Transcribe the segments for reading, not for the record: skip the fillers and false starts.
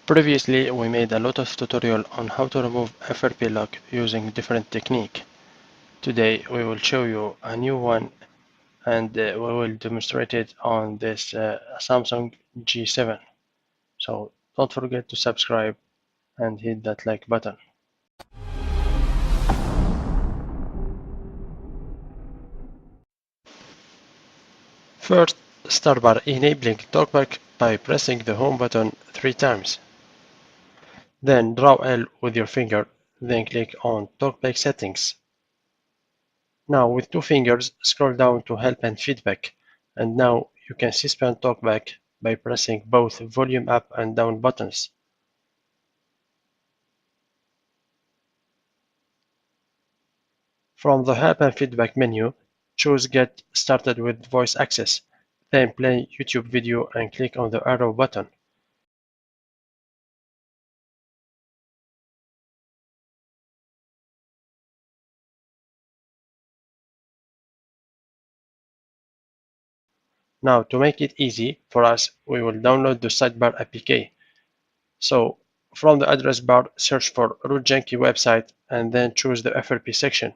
Previously, we made a lot of tutorial on how to remove FRP lock using different technique. Today, we will show you a new one and we will demonstrate it on this Samsung G7. So don't forget to subscribe and hit that like button. First, start by enabling TalkBack by pressing the home button 3 times. Then draw L with your finger, then click on TalkBack settings. Now with 2 fingers, scroll down to help and feedback, and now you can suspend TalkBack by pressing both volume up and down buttons. From the help and feedback menu, choose Get Started with Voice Access, then play YouTube video and click on the arrow button. Now to make it easy for us, we will download the sidebar APK. So from the address bar, search for Root Junkie website and then choose the FRP section.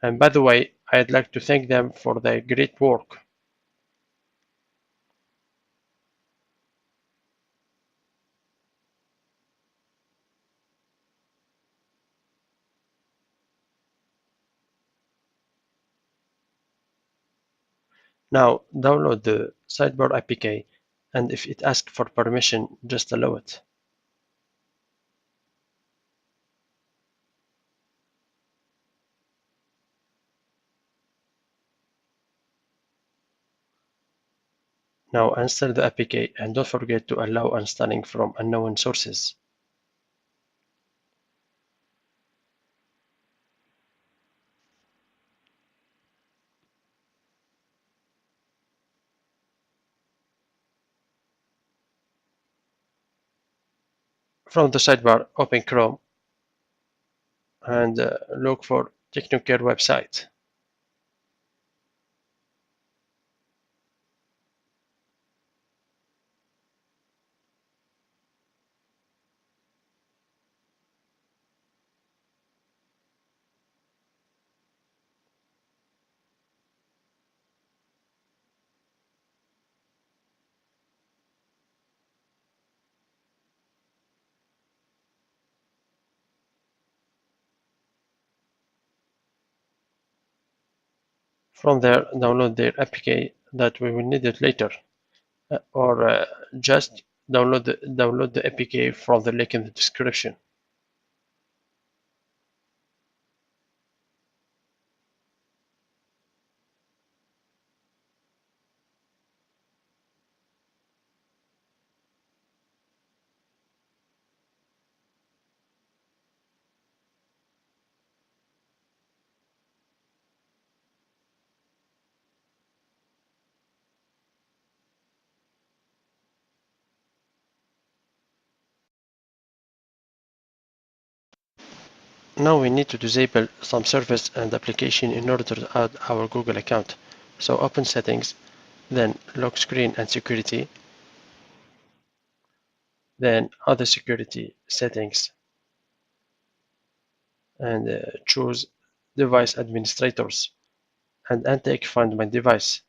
And by the way, I'd like to thank them for their great work. Now download the sidebar APK, and if it asks for permission, just allow it. Now install the APK and don't forget to allow installing from unknown sources. From the sidebar, open Chrome and look for Technocare website. From there, download their APK that we will need it later, or just download the APK from the link in the description. Now we need to disable some service and application in order to add our Google account. So open settings, then lock screen and security, then other security settings, and choose device administrators and untake find my device.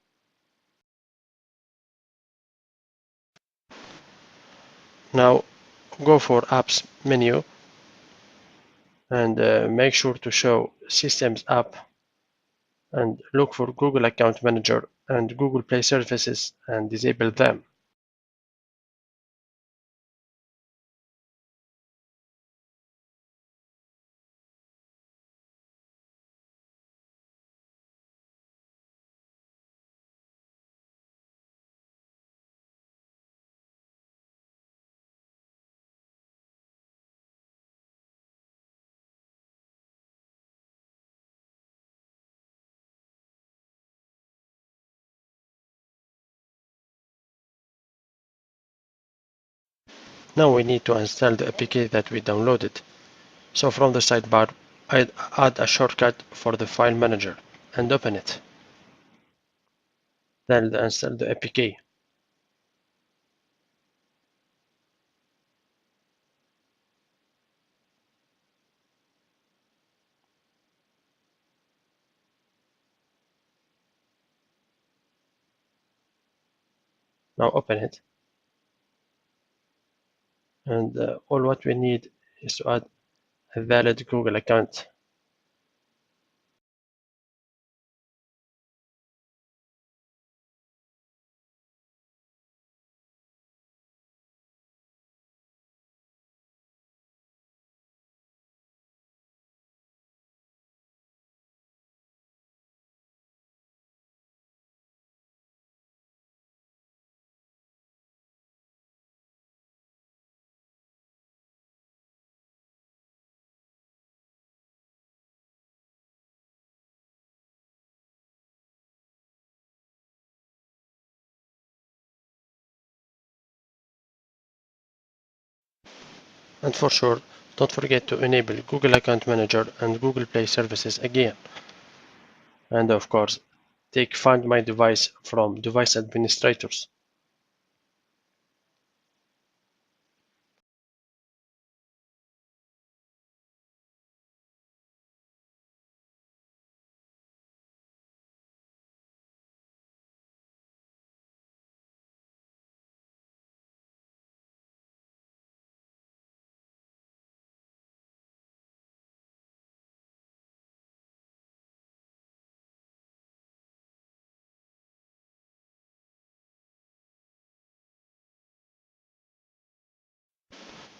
Now go for apps menu and make sure to show systems app and look for Google Account Manager and Google Play services and disable them. Now we need to install the APK that we downloaded. So from the sidebar, I'd add a shortcut for the file manager and open it. Then install the APK. Now open it, and all what we need is to add a valid Google account. And for sure, don't forget to enable Google Account Manager and Google Play services again. And of course, take Find My Device from Device Administrators.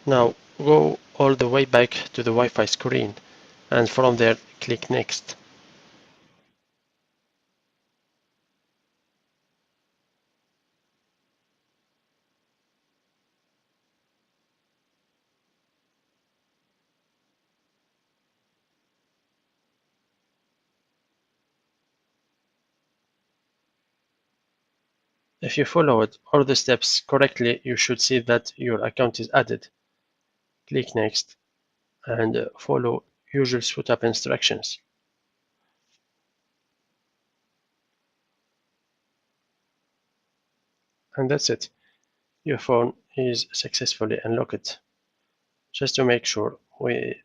Now go all the way back to the Wi-Fi screen, and from there click Next. If you followed all the steps correctly, you should see that your account is added. Click Next and follow usual setup instructions. And that's it. Your phone is successfully unlocked. Just to make sure, we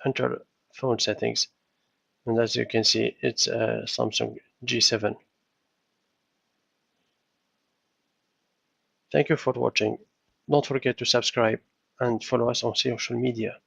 enter phone settings, and as you can see, it's a Samsung G7. Thank you for watching. Don't forget to subscribe and follow us on social media.